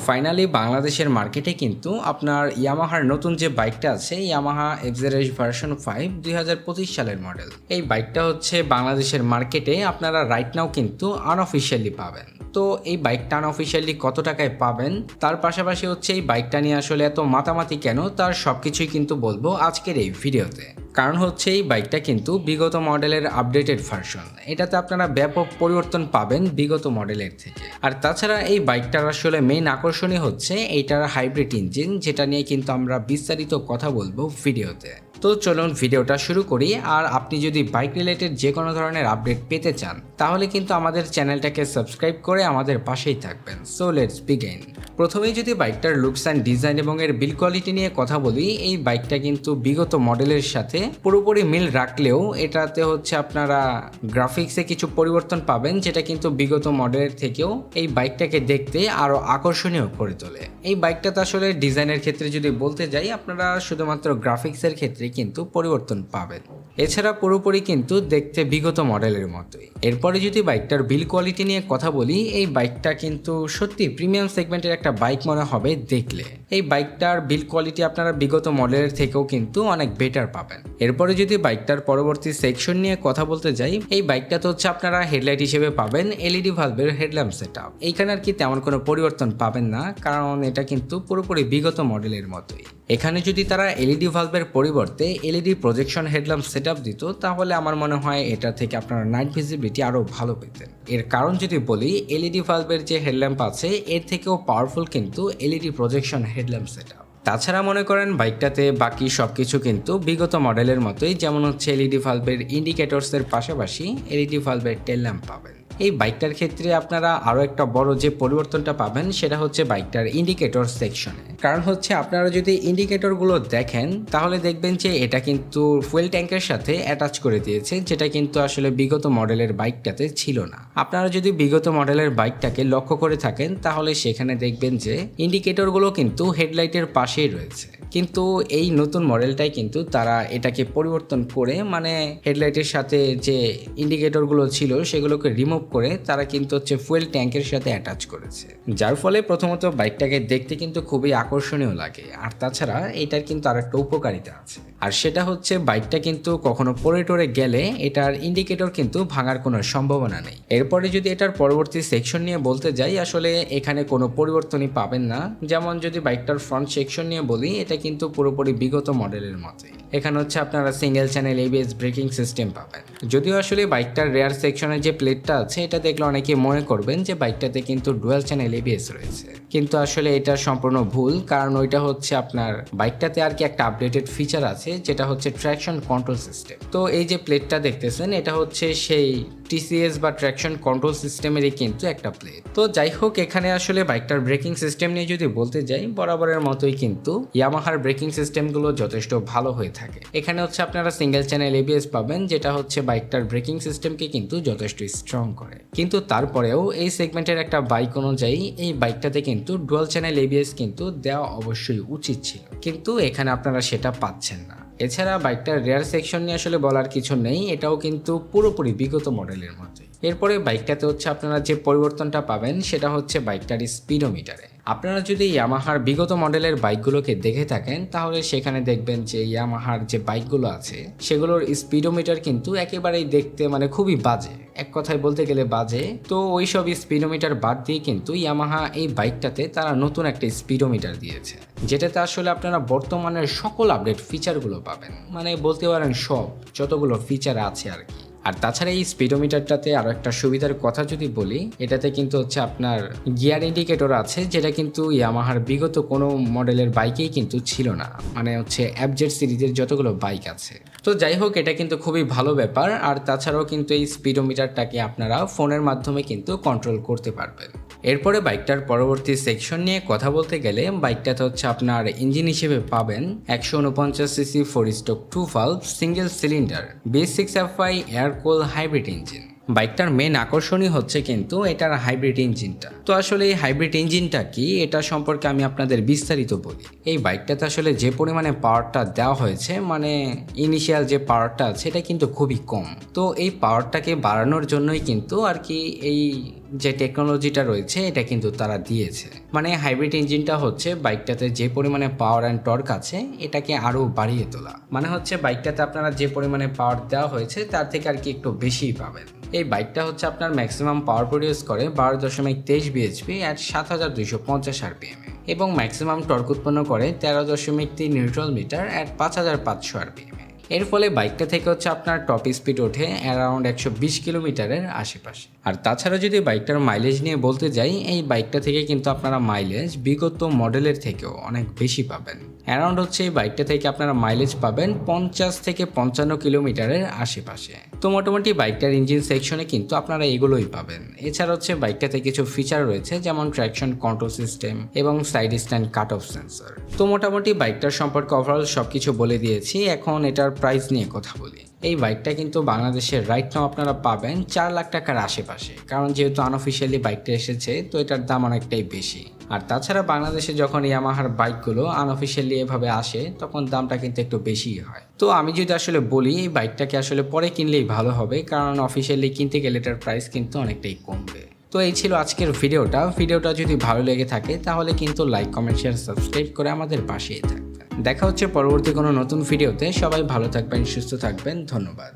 Finally বাংলাদেশের মার্কেটে কিন্তু আপনার ইয়ামাহার নতুন যে বাইকটা আছে ইয়ামাহা এফজেডএস ভার্সন 5 2025 সালের মডেল। এই বাইকটা হচ্ছে বাংলাদেশের মার্কেটে আপনারা রাইট নাও কিন্তু আনঅফিশিয়ালি পাবেন। তো এই বাইকটা আনঅফিশিয়ালি কত টাকায় পাবেন, তার পাশাপাশি হচ্ছে এই বাইকটা নিয়ে আসলে এত মাতামাতি কেন, তার সবকিছুই কিন্তু বলবো আজকের এই ভিডিওতে। কারণ হচ্ছে এই বাইকটা কিন্তু বিগত মডেলের আপডেটেড ভার্সন, এটাতে আপনারা ব্যাপক পরিবর্তন পাবেন বিগত মডেলের থেকে। আর তাছাড়া এই বাইকটার আসলে মেইন আকর্ষণই হচ্ছে এইটার হাইব্রিড ইঞ্জিন, যেটা নিয়ে কিন্তু আমরা বিস্তারিত কথা বলবো ভিডিওতে। তো চলুন ভিডিওটা শুরু করি। আর আপনি যদি বাইক রিলেটেড যে কোনো ধরনের আপডেট পেতে চান তাহলে কিন্তু আমাদের চ্যানেলটাকে সাবস্ক্রাইব করে আমাদের পাশেই থাকবেন। So let's begin. প্রথমেই যদি বাইকটার লুকস অ্যান্ড ডিজাইন এবং এর বিল্ড কোয়ালিটি নিয়ে কথা বলি, এই বাইকটা কিন্তু বিগত মডেলের সাথে পুরোপুরি মিল রাখলেও এটাতে হচ্ছে আপনারা গ্রাফিক্সে কিছু পরিবর্তন পাবেন, যেটা কিন্তু বিগত মডেলের থেকেও এই বাইকটাকে দেখতে আরও আকর্ষণীয় করে তোলে। এই বাইকটাতে আসলে ডিজাইনের ক্ষেত্রে যদি বলতে যাই, আপনারা শুধুমাত্র গ্রাফিক্সের ক্ষেত্রে কিন্তু পরিবর্তন পাবেন, এছাড়া পুরোপুরি কিন্তু দেখতে বিগত মডেলের মতোই। এরপরে যদি বাইকটার বিল্ড কোয়ালিটি নিয়ে কথা বলি, এই বাইকটা কিন্তু সত্যি প্রিমিয়াম সেগমেন্টের একটা বাইক মনে হবে দেখলে। এই বাইকটার বিল্ড কোয়ালিটি আপনারা বিগত মডেলের থেকেও কিন্তু অনেক বেটার পাবেন। এরপরে যদি বাইকটার পরবর্তী সেকশন নিয়ে কথা বলতে যাই, এই বাইকটাতে হচ্ছে আপনারা হেডলাইট হিসেবে পাবেন এলইডি ভালভের হেডল্যাম্প সেটআপ। এইখানে আর কি তেমন কোনো পরিবর্তন পাবেন না, কারণ এটা কিন্তু পুরোপুরি বিগত মডেলের মতোই। এখানে যদি তারা এলইডি ভালভের পরিবর্তে এলইডি প্রজেকশন হেডল্যাম্প সেটআপ দিত, তাহলে আমার মনে হয় এটা থেকে আপনারা নাইট ভিজিবিলিটি আরও ভালো পেতেন। এর কারণ যদি বলি, এলইডি ভালভের যে হেডল্যাম্প আছে এর থেকেও পাওয়ারফুল কিন্তু এলইডি প্রজেকশন হেডল্যাম্প সেটআপ। তাছাড়া মনে করেন বাইকটাতে বাকি সব কিছু কিন্তু বিগত মডেলের মতোই, যেমন হচ্ছে এলইডি ভালভের ইন্ডিকেটরসের পাশাপাশি এলইডি ভালভের টেল ল্যাম্প পাবেন। এই বাইকটার ক্ষেত্রে আপনারা আরও একটা বড় যে পরিবর্তনটা পাবেন সেটা হচ্ছে বাইকটার ইন্ডিকেটর সেকশনে। কারণ হচ্ছে আপনারা যদি ইন্ডিকেটরগুলো দেখেন তাহলে দেখবেন যে এটা কিন্তু ফুয়েল ট্যাঙ্কের সাথে অ্যাটাচ করে দিয়েছে, যেটা কিন্তু আসলে বিগত মডেলের বাইকটাতে ছিল না। আপনারা যদি বিগত মডেলের বাইকটাকে লক্ষ্য করে থাকেন তাহলে সেখানে দেখবেন যে ইন্ডিকেটরগুলো কিন্তু হেডলাইটের পাশেই রয়েছে, কিন্তু এই নতুন মডেলটাই কিন্তু তারা এটাকে পরিবর্তন করে মানে হেডলাইটের সাথে যে ইন্ডিকেটরগুলো ছিল সেগুলোকে রিমুভ করে তারা কিন্তু হচ্ছে ফুয়েল ট্যাঙ্কের সাথে অ্যাটাচ করেছে, যার ফলে প্রথমত বাইকটাকে দেখতে কিন্তু খুবই আকর্ষণীয় লাগে। আর তাছাড়া এটার কিন্তু আর একটা উপকারিতা আছে, আর সেটা হচ্ছে বাইকটা কিন্তু কখনো পড়ে টরে গেলে এটার ইন্ডিকেটর কিন্তু ভাঙার কোনো সম্ভাবনা নেই। এরপরে যদি এটার পরবর্তী সেকশন নিয়ে বলতে যাই, আসলে এখানে কোনো পরিবর্তনই পাবেন না। যেমন যদি বাইকটার ফ্রন্ট সেকশন নিয়ে বলি, এটা কিন্তু পুরোপুরি বিগত মডেলের মতোই। এখানে হচ্ছে আপনারা single channel ABS braking system পাবেন। যদিও আসলে বাইকটার রেয়ার সেকশনের যে প্লেটটা আছে এটা দেখলে অনেকে মনে করবেন যে বাইকটাতে কিন্তু ডুয়াল চ্যানেল এবিএস রয়েছে, কিন্তু আসলে এটা সম্পূর্ণ ভুল। কারণ ওইটা হচ্ছে আপনার বাইকটাতে আর কি একটা আপডেটেড ফিচার আছে, যেটা হচ্ছে ট্র্যাকশন কন্ট্রোল সিস্টেম। তো এই যে প্লেটটা দেখতেছেন এটা হচ্ছে সেই টিসিএস বা ট্র্যাকশন কন্ট্রোল সিস্টেমেরই কিন্তু একটা প্লেট। তো যাই হোক, এখানে আসলে বাইকটার ব্রেকিং সিস্টেম নিয়ে যদি বলতে যাই, বরাবরের মতোই কিন্তু ইয়ামাহার ব্রেকিং সিস্টেমগুলো যথেষ্ট ভালো হয়ে থাকে। এখানে হচ্ছে আপনারা সিঙ্গেল চ্যানেল এবিএস পাবেন, যেটা হচ্ছে বাইকটার ব্রেকিং সিস্টেমকে কিন্তু যথেষ্ট স্ট্রং করে। কিন্তু তারপরেও এই সেগমেন্টের একটা বাইক অনুযায়ী এই বাইকটাতে কিন্তু ডুয়াল চ্যানেল এবিএস কিন্তু দেওয়া অবশ্যই উচিত ছিল, কিন্তু এখানে আপনারা সেটা পাচ্ছেন না। এছাড়া বাইকটার রেয়ার সেকশন নিয়ে আসলে বলার কিছু নেই, এটাও কিন্তু পুরোপুরি বিগত মডেলের মতোই। এরপরে বাইকটাতে হচ্ছে আপনারা যে পরিবর্তনটা পাবেন সেটা হচ্ছে বাইকটার স্পিডোমিটারে। আপনারা যদি ইয়ামাহার বিগত মডেলের বাইকগুলোকে দেখে থাকেন তাহলে সেখানে দেখবেন যে ইয়ামাহার যে বাইকগুলো আছে সেগুলোর স্পিডোমিটার কিন্তু একেবারেই দেখতে মানে খুবই বাজে, এক কথায় বলতে গেলে বাজে। তো ওইসব স্পিডোমিটার বাদ দিয়ে কিন্তু ইয়ামাহা এই বাইকটাতে তারা নতুন একটা স্পিডোমিটার দিয়েছে, যেটাতে আসলে আপনারা বর্তমানের সকল আপডেট ফিচারগুলো পাবেন, মানে বলতে পারেন সব যতগুলো ফিচার আছে আর কি। আর তাছাড়া এই স্পিডোমিটারটাতে আরও একটা সুবিধার কথা যদি বলি, এটাতে কিন্তু হচ্ছে আপনার গিয়ার ইন্ডিকেটর আছে, যেটা কিন্তু ইয়ামাহার বিগত কোনো মডেলের বাইকেই কিন্তু ছিল না, মানে হচ্ছে এফজেড সিরিজের যতগুলো বাইক আছে। তো যাই হোক, এটা কিন্তু খুবই ভালো ব্যাপার। আর তাছাড়াও কিন্তু এই স্পিডোমিটারটাকে আপনারা ফোনের মাধ্যমে কিন্তু কন্ট্রোল করতে পারবেন। এরপরে বাইকটার পরবর্তী সেকশন নিয়ে কথা বলতে গেলে, বাইকটাতে হচ্ছে আপনার ইঞ্জিন হিসেবে পাবেন 149 CC 4 stroke 2 valve single cylinder B6FI air কুল হাইব্রিড ইঞ্জিন। বাইকটার মেন আকর্ষণই হচ্ছে কিন্তু এটার হাইব্রিড ইঞ্জিনটা। তো আসলে এই হাইব্রিড ইঞ্জিনটা কি, এটা সম্পর্কে আমি আপনাদের বিস্তারিত বলি। এই বাইকটাতে আসলে যে পরিমাণে পাওয়ারটা দেওয়া হয়েছে, মানে ইনিশিয়াল যে পাওয়ারটা আছে এটা কিন্তু খুবই কম। তো এই পাওয়ারটাকে বাড়ানোর জন্যই কিন্তু আর কি এই যে টেকনোলজিটা রয়েছে এটা কিন্তু তারা দিয়েছে। মানে হাইব্রিড ইঞ্জিনটা হচ্ছে বাইকটাতে যে পরিমাণে পাওয়ার অ্যান্ড টর্ক আছে এটাকে আরও বাড়িয়ে তোলা। মানে হচ্ছে বাইকটাতে আপনারা যে পরিমাণে পাওয়ার দেওয়া হয়েছে তার থেকে আর কি একটু বেশিই পাবেন। এই বাইকটা হচ্ছে আপনার ম্যাক্সিমাম পাওয়ার প্রডিউস করে 12.23 বিএইচপি অ্যাট 7250 আরপিএম এবং ম্যাক্সিমাম টর্ক উৎপন্ন করে 13.3 নিউট্রাল মিটার অ্যাট 5500 আরপিএম। এর ফলে বাইকটা থেকে হচ্ছে আপনার টপ স্পিড ওঠে অ্যারাউন্ড 120 কিলোমিটারের আশেপাশে। আর তাছাড়া যদি বাইকটার মাইলেজ নিয়ে বলতে যাই, এই বাইকটা থেকে কিন্তু আপনারা মাইলেজ বিগত মডেলের থেকেও অনেক বেশি পাবেন। অ্যারাউন্ড হচ্ছে এই বাইকটা থেকে আপনারা মাইলেজ পাবেন 50 থেকে 55 কিলোমিটারের আশেপাশে। তো মোটামুটি বাইকটার ইঞ্জিন সেকশনে কিন্তু আপনারা এগুলোই পাবেন। এছাড়া হচ্ছে বাইকটাতে কিছু ফিচার রয়েছে যেমন ট্র্যাকশন কন্ট্রোল সিস্টেম এবং side stand cut off sensor. তো মোটামুটি বাইকটার সম্পর্কে ওভারঅল সবকিছু বলে দিয়েছি। এখন এটার প্রাইস নিয়ে কথা বলি। এই বাইকটা কিন্তু বাংলাদেশের রাইট নাও আপনারা পাবেন 4 লাখ টাকার আশেপাশে, কারণ যেহেতু আনঅফিসিয়ালি বাইকটা এসেছে তো এটার দাম অনেকটাই বেশি। আর তাছাড়া বাংলাদেশে যখন ইয়ামাহার বাইকগুলো আনঅফিসিয়ালি এভাবে আসে তখন দামটা কিন্তু একটু বেশিই হয়। তো আমি যদি আসলে বলি এই বাইকটাকে আসলে পরে কিনলেই ভালো হবে, কারণ অফিসিয়ালি কিনতে গেলে এটার প্রাইস কিন্তু অনেকটাই কমবে। তো এই ছিল আজকের ভিডিওটা যদি ভালো লেগে থাকে তাহলে কিন্তু লাইক, কমেন্ট, শেয়ার, সাবস্ক্রাইব করে আমাদের পাশেই থাকবেন। দেখা হচ্ছে পরবর্তী কোনো নতুন ভিডিওতে। সবাই ভালো থাকবেন, সুস্থ থাকবেন, ধন্যবাদ।